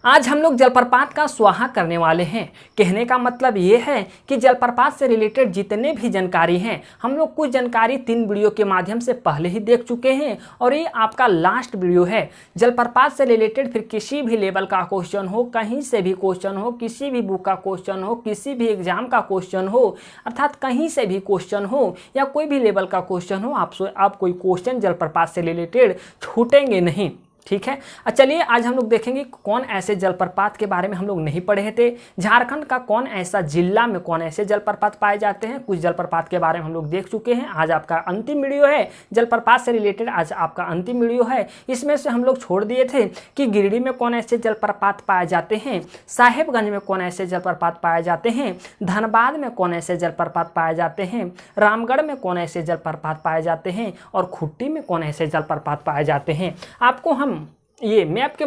आज हम लोग जलप्रपात का स्वाहा करने वाले हैं। कहने का मतलब ये है कि जलप्रपात से रिलेटेड जितने भी जानकारी हैं हम लोग कुछ जानकारी 3 वीडियो के माध्यम से पहले ही देख चुके हैं और ये आपका लास्ट वीडियो है। जलप्रपात से रिलेटेड फिर किसी भी लेवल का क्वेश्चन हो, कहीं से भी क्वेश्चन हो, किसी भी बुक का क्वेश्चन हो, किसी भी एग्जाम का क्वेश्चन हो, अर्थात कहीं से भी क्वेश्चन हो या कोई भी लेवल का क्वेश्चन हो, आप कोई क्वेश्चन जलप्रपात से रिलेटेड छूटेंगे नहीं। ठीक है। चलिए आज हम लोग देखेंगे कौन ऐसे जलप्रपात के बारे में हम लोग नहीं पढ़े थे। झारखंड का कौन ऐसा जिला में कौन ऐसे जलप्रपात पाए जाते हैं, कुछ जलप्रपात के बारे में हम लोग देख चुके हैं। आज आपका अंतिम वीडियो है जलप्रपात से रिलेटेड, आज आपका अंतिम वीडियो है। इसमें से हम लोग छोड़ दिए थे कि गिरिडीह में कौन ऐसे जलप्रपात पाए जाते हैं, साहेबगंज में कौन ऐसे जलप्रपात पाए जाते हैं, धनबाद में कौन ऐसे जलप्रपात पाए जाते हैं, रामगढ़ में कौन ऐसे जलप्रपात पाए जाते हैं और खुट्टी में कौन ऐसे जलप्रपात पाए जाते हैं। आपको हम ये मैप के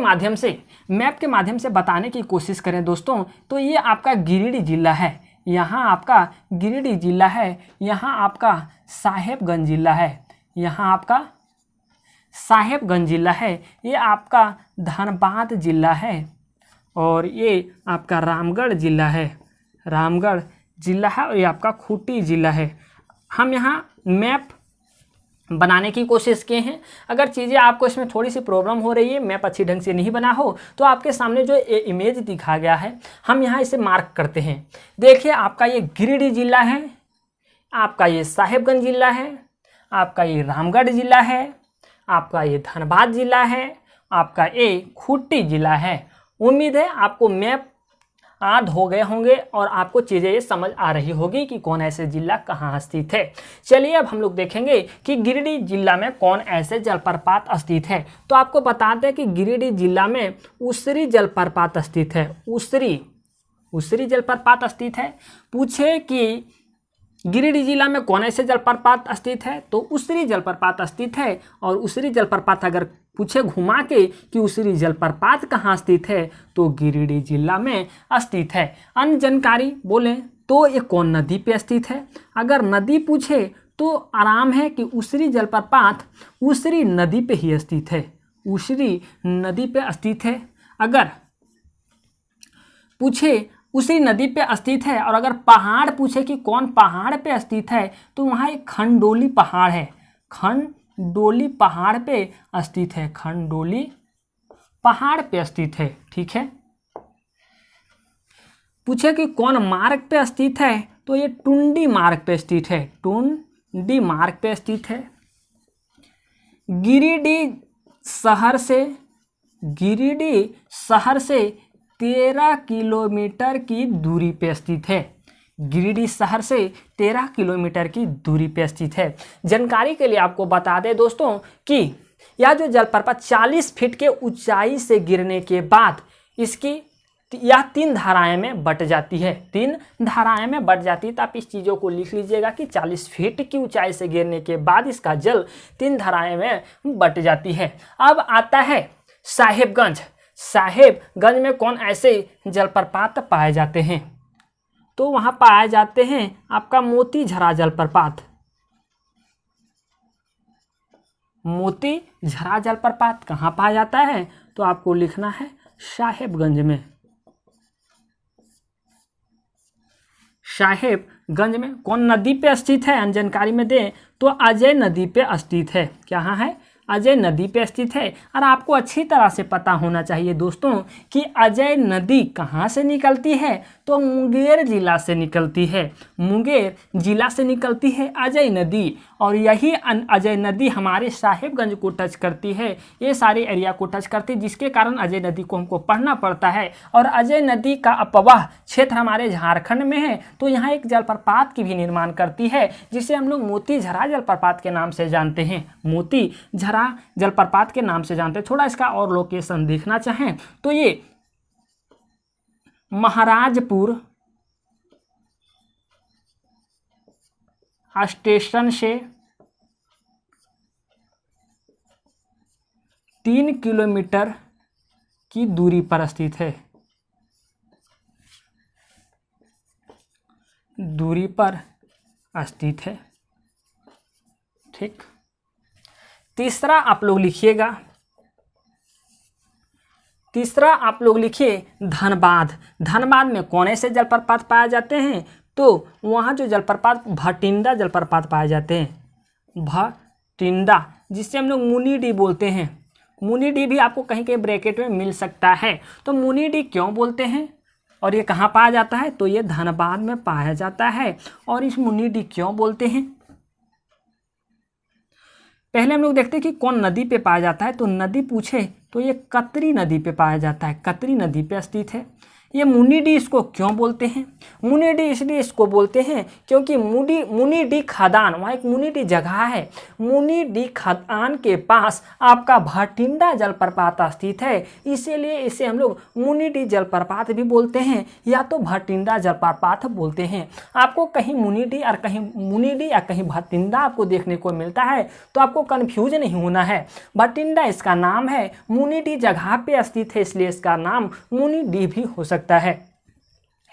माध्यम से बताने की कोशिश करें दोस्तों, तो ये आपका गिरिडीह जिला है, यहाँ आपका गिरिडीह जिला है, यहाँ आपका साहेबगंज जिला है, यहाँ आपका साहेबगंज जिला है, ये आपका धनबाद जिला है और ये आपका रामगढ़ जिला है, रामगढ़ जिला है और ये आपका खूंटी जिला है। हम यहाँ मैप बनाने की कोशिश किए हैं। अगर चीज़ें आपको इसमें थोड़ी सी प्रॉब्लम हो रही है, मैप अच्छी ढंग से नहीं बना हो, तो आपके सामने जो इमेज दिखा गया है हम यहाँ इसे मार्क करते हैं। देखिए आपका ये गिरिडीह जिला है, आपका ये साहेबगंज जिला है, आपका ये रामगढ़ जिला है, आपका ये धनबाद जिला है, आपका ये खूंटी जिला है। उम्मीद है आपको मैप याद हो गए होंगे और आपको चीज़ें ये समझ आ रही होगी कि कौन ऐसे जिला कहाँ स्थित है। चलिए अब हम लोग देखेंगे कि गिरिडीह जिला में कौन ऐसे जलप्रपात स्थित है। तो आपको बताते हैं कि गिरिडीह जिला में उसरी जलप्रपात स्थित है। उसरी जलप्रपात स्थित है। पूछे कि गिरिडीह जिला में कौन ऐसे जलप्रपात स्थित है, तो उसरी जलप्रपात स्थित है। और उसरी जलप्रपात अगर पूछे घुमा के कि उसरी जलप्रपात कहाँ स्थित है, तो गिरिडीह जिला में स्थित है। अन्य जानकारी बोलें तो ये कौन नदी पे स्थित है। अगर नदी पूछे तो आराम है कि उसरी जलप्रपात उसरी नदी पे ही स्थित है, उसरी नदी पे स्थित है। अगर पूछे उसी नदी पे स्थित है और अगर पहाड़ पूछे कि कौन पहाड़ पे स्थित है, तो वहाँ एक खंडोली पहाड़ है, खंडोली पहाड़ पे स्थित है, खंडोली पहाड़ पे स्थित है। ठीक है। पूछे कि कौन मार्ग पे स्थित है, तो ये टुंडी मार्ग पे स्थित है, टुंडी मार्ग पे स्थित है। गिरिडीह शहर से 13 किलोमीटर की दूरी पे स्थित है। गिरिडीह शहर से 13 किलोमीटर की दूरी पे स्थित है। जानकारी के लिए आपको बता दें दोस्तों कि यह जो जलप्रपात 40 फीट के ऊंचाई से गिरने के बाद इसकी यह 3 धाराएं में बट जाती है, 3 धाराएं में बट जाती है। तो आप इस चीज़ों को लिख लीजिएगा कि 40 फीट की ऊंचाई से गिरने के बाद इसका जल 3 धाराएं में बट जाती है। अब आता है साहेबगंज। साहेबगंज में कौन ऐसे जलप्रपात पाए जाते हैं, तो वहां पाए जाते हैं आपका मोतीझरा जलप्रपात। मोतीझरा जलप्रपात कहाँ पाया जाता है, तो आपको लिखना है साहेबगंज में। साहेबगंज में कौन नदी पे स्थित है, जानकारी में दें तो अजय नदी पे स्थित है। क्या है, अजय नदी पे स्थित है। और आपको अच्छी तरह से पता होना चाहिए दोस्तों कि अजय नदी कहाँ से निकलती है, तो मुंगेर जिला से निकलती है, मुंगेर जिला से निकलती है अजय नदी। और यही अजय नदी हमारे साहेबगंज को टच करती है, ये सारे एरिया को टच करती है, जिसके कारण अजय नदी को हमको पढ़ना पड़ता है। और अजय नदी का अपवाह क्षेत्र हमारे झारखंड में है, तो यहाँ एक जलप्रपात की भी निर्माण करती है, जिसे हम लोग मोतीझरा जलप्रपात के नाम से जानते हैं, मोतीझरा जलप्रपात के नाम से जानते हैं। थोड़ा इसका और लोकेशन देखना चाहें तो ये महाराजपुर स्टेशन से 3 किलोमीटर की दूरी पर स्थित है, दूरी पर स्थित है। ठीक। तीसरा आप लोग लिखिएगा तीसरा आप लोग लिखिए धनबाद। धनबाद में कौन से जलप्रपात पाए जाते हैं? तो वहाँ जो जलप्रपात भटिंडा जलप्रपात पाए जाते हैं, भटिंडा, जिससे हम लोग मुनिडी बोलते हैं। मुनिडी भी आपको कहीं कहीं ब्रैकेट में मिल सकता है। तो मुनिडी क्यों बोलते हैं और ये कहाँ पाया जाता है? तो ये धनबाद में पाया जाता है। और इस मुनिडी क्यों बोलते हैं, पहले हम लोग देखते हैं कि कौन नदी पे पाया जाता है। तो नदी पूछे तो ये कतरी नदी पे पाया जाता है, कतरी नदी पे स्थित है। ये मुनिडी इसको क्यों बोलते हैं? मुनिडी इसलिए इसको बोलते हैं क्योंकि मुनिडी खदान, वहाँ एक मुनिडी जगह है, मुनिडी खदान के पास आपका भटिंडा जलप्रपात स्थित है, इसीलिए इसे हम लोग मुनिडी जलप्रपात भी बोलते हैं या तो भटिंडा जलप्रपात बोलते हैं। आपको कहीं मुनिडी और कहीं मुनिडी या कहीं भटिंडा आपको देखने को मिलता है तो आपको कन्फ्यूज नहीं होना है। भटिंडा इसका नाम है, मुनिडी जगह पे स्थित है इसलिए इसका नाम मुनिडी भी हो सकता है।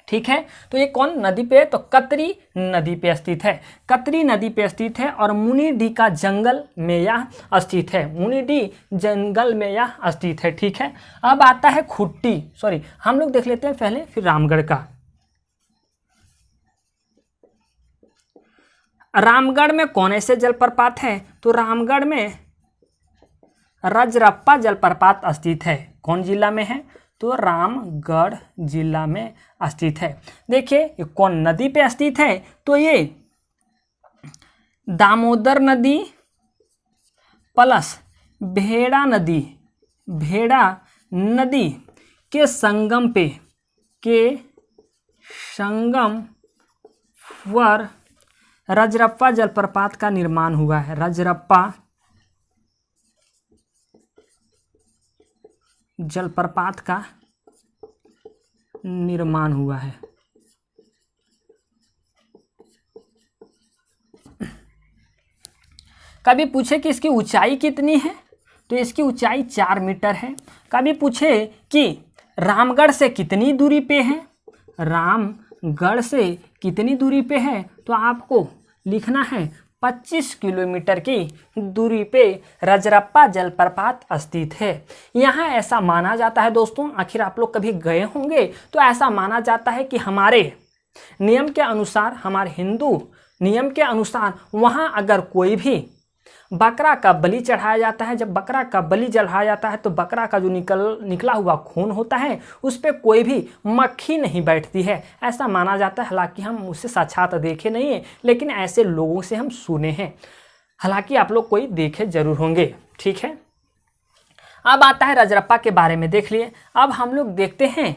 ठीक है, तो ये कौन नदी पे? तो कतरी नदी पे स्थित है, कतरी नदी पे स्थित है और मुनिडी का जंगल में यह स्थित है, मुनिडी जंगल में यह स्थित है। ठीक है, अब आता है खुट्टी, सॉरी हम लोग देख लेते हैं पहले फिर रामगढ़ का। रामगढ़ में कौन से जलप्रपात है? तो रामगढ़ में रजरप्पा जलप्रपात स्थित है। कौन जिला में है? तो रामगढ़ जिला में स्थित है। देखिए ये कौन नदी पे स्थित है? तो ये दामोदर नदी प्लस भेड़ा नदी के संगम पर रजरप्पा जलप्रपात का निर्माण हुआ है। रजरप्पा जलप्रपात का निर्माण हुआ है। कभी पूछे कि इसकी ऊंचाई कितनी है? तो इसकी ऊंचाई 4 मीटर है। कभी पूछे कि रामगढ़ से कितनी दूरी पे है? रामगढ़ से कितनी दूरी पे है? तो आपको लिखना है 25 किलोमीटर की दूरी पे रजरप्पा जलप्रपात स्थित है। यहाँ ऐसा माना जाता है दोस्तों, आखिर आप लोग कभी गए होंगे तो ऐसा माना जाता है कि हमारे नियम के अनुसार, हमारे हिंदू नियम के अनुसार वहाँ अगर कोई भी बकरा का बलि चढ़ाया जाता है, जब बकरा का बलि चढ़ाया जाता है तो बकरा का जो निकला हुआ खून होता है उस पर कोई भी मक्खी नहीं बैठती है, ऐसा माना जाता है। हालांकि हम उसे साक्षात देखे नहीं है, लेकिन ऐसे लोगों से हम सुने हैं। हालांकि आप लोग कोई देखे जरूर होंगे। ठीक है, अब आता है रजरप्पा के बारे में देख लिए। अब हम लोग देखते हैं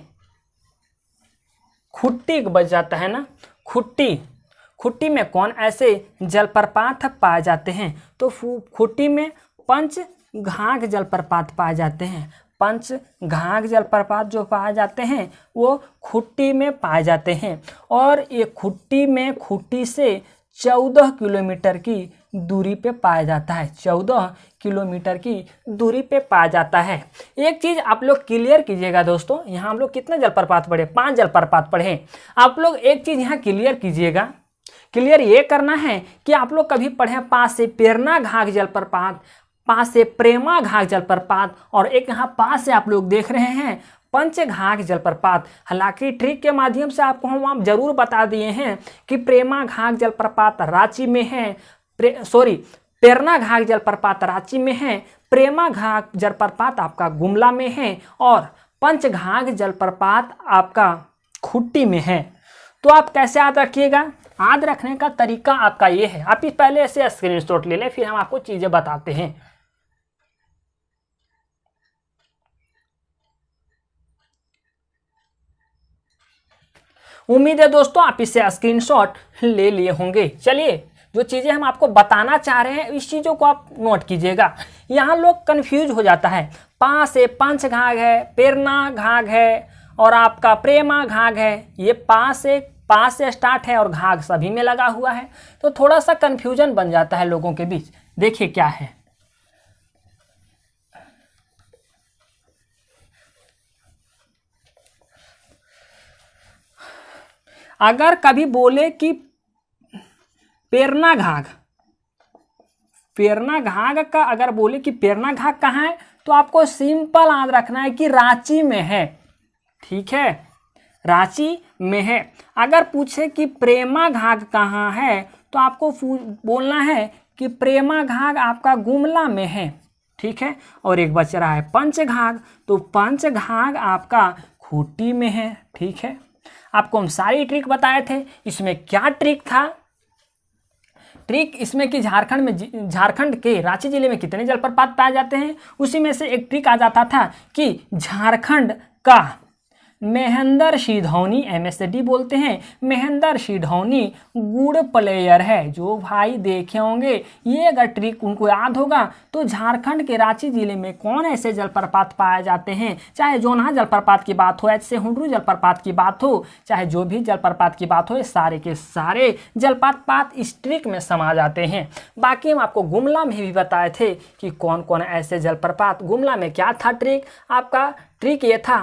खुट्टी बच जाता है ना, खुट्टी में कौन ऐसे जलप्रपात पाए जाते हैं? तो खुट्टी में पंचघाघ जलप्रपात पाए जाते हैं। पंचघाघ जलप्रपात जो पाए जाते हैं वो खुट्टी में पाए जाते हैं और ये खुट्टी से 14 किलोमीटर की दूरी पे पाया जाता है। 14 किलोमीटर की दूरी पे पाया जाता है। एक चीज़ आप लोग क्लियर कीजिएगा दोस्तों, यहाँ हम लोग कितने जलप्रपात पढ़े? 5 जलप्रपात पढ़े। आप लोग एक चीज़ यहाँ क्लियर कीजिएगा, क्लियर ये करना है कि आप लोग कभी पढ़े पास से पेरनाघाघ जलप्रपात, पास से प्रेमाघाघ जलप्रपात और एक यहाँ पास से आप लोग देख रहे हैं पंचघाघ जलप्रपात। हालांकि ट्रिक के माध्यम से आपको हम जरूर बता दिए हैं कि प्रेमाघाघ जलप्रपात रांची में है, पेरनाघाघ जलप्रपात रांची में है, प्रेमाघाघ जलप्रपात आपका गुमला में है और पंचघाघ जलप्रपात आपका खुट्टी में है। तो आप कैसे याद रखिएगा? याद रखने का तरीका आपका ये है, आप इस पहले ऐसे स्क्रीनशॉट ले लें, फिर हम आपको चीजें बताते हैं। उम्मीद है दोस्तों आप इससे स्क्रीनशॉट ले लिए होंगे। चलिए जो चीजें हम आपको बताना चाह रहे हैं इस चीजों को आप नोट कीजिएगा। यहाँ लोग कंफ्यूज हो जाता है, पा से पंचघाघ है, पेरनाघाघ है और आपका प्रेमाघाघ है। ये पा से स्टार्ट है और घाघ सभी में लगा हुआ है, तो थोड़ा सा कंफ्यूजन बन जाता है लोगों के बीच। देखिए क्या है, अगर कभी बोले कि पेरनाघाघ का अगर बोले कि पेरनाघाघ कहाँ है तो आपको सिंपल याद रखना है कि रांची में है। ठीक है, रांची में है। अगर पूछे कि प्रेमा घाट कहाँ है तो आपको बोलना है कि प्रेमा घाट आपका गुमला में है। ठीक है, और एक बच रहा है पंचघाघ, तो पंचघाघ आपका खूंटी में है। ठीक है, आपको हम सारी ट्रिक बताए थे। इसमें क्या ट्रिक था? ट्रिक इसमें कि झारखंड के रांची जिले में कितने जलप्रपात पाए जाते हैं, उसी में से एक ट्रिक आ जाता था कि झारखंड का महेंद्र सिधौनी, MSD बोलते हैं, महेंद्र सिधौनी गुड़ प्लेयर है। जो भाई देखे होंगे, ये अगर ट्रिक उनको याद होगा तो झारखंड के रांची जिले में कौन ऐसे जलप्रपात पाए जाते हैं, चाहे जोनहा जलप्रपात की बात हो, ऐसे हुंडरू जलप्रपात की बात हो, चाहे जो भी जलप्रपात की बात हो, ये सारे के सारे जलप्रपात इस ट्रिक में समा जाते हैं। बाकी हम आपको गुमला में भी बताए थे कि कौन कौन ऐसे जलप्रपात। गुमला में क्या था ट्रिक? आपका ट्रिक ये था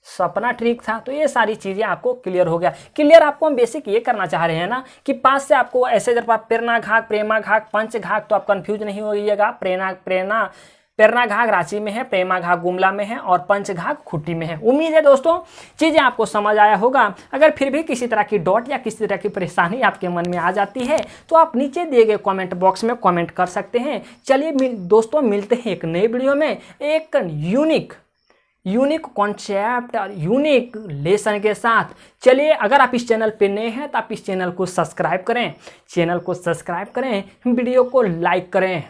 सपना ट्रिक था। तो ये सारी चीज़ें आपको क्लियर हो गया। क्लियर आपको हम बेसिक ये करना चाह रहे हैं ना कि पास से आपको ऐसे जलप्रपात प्रेरणा घाघ, प्रेमा घाघ, पंचघाघ, तो आप कंफ्यूज नहीं होइएगा। प्रेरणा घाघ रांची में है, प्रेमा घाघ गुमला में है और पंचघाघ खूंटी में है। उम्मीद है दोस्तों चीज़ें आपको समझ आया होगा। अगर फिर भी किसी तरह की डॉट या किसी तरह की परेशानी आपके मन में आ जाती है तो आप नीचे दिए गए कमेंट बॉक्स में कमेंट कर सकते हैं। चलिए दोस्तों, मिलते हैं एक नए वीडियो में एक यूनिक कॉन्सेप्ट और यूनिक लेसन के साथ। चलिए, अगर आप इस चैनल पे नए हैं तो आप इस चैनल को सब्सक्राइब करें, वीडियो को लाइक करें।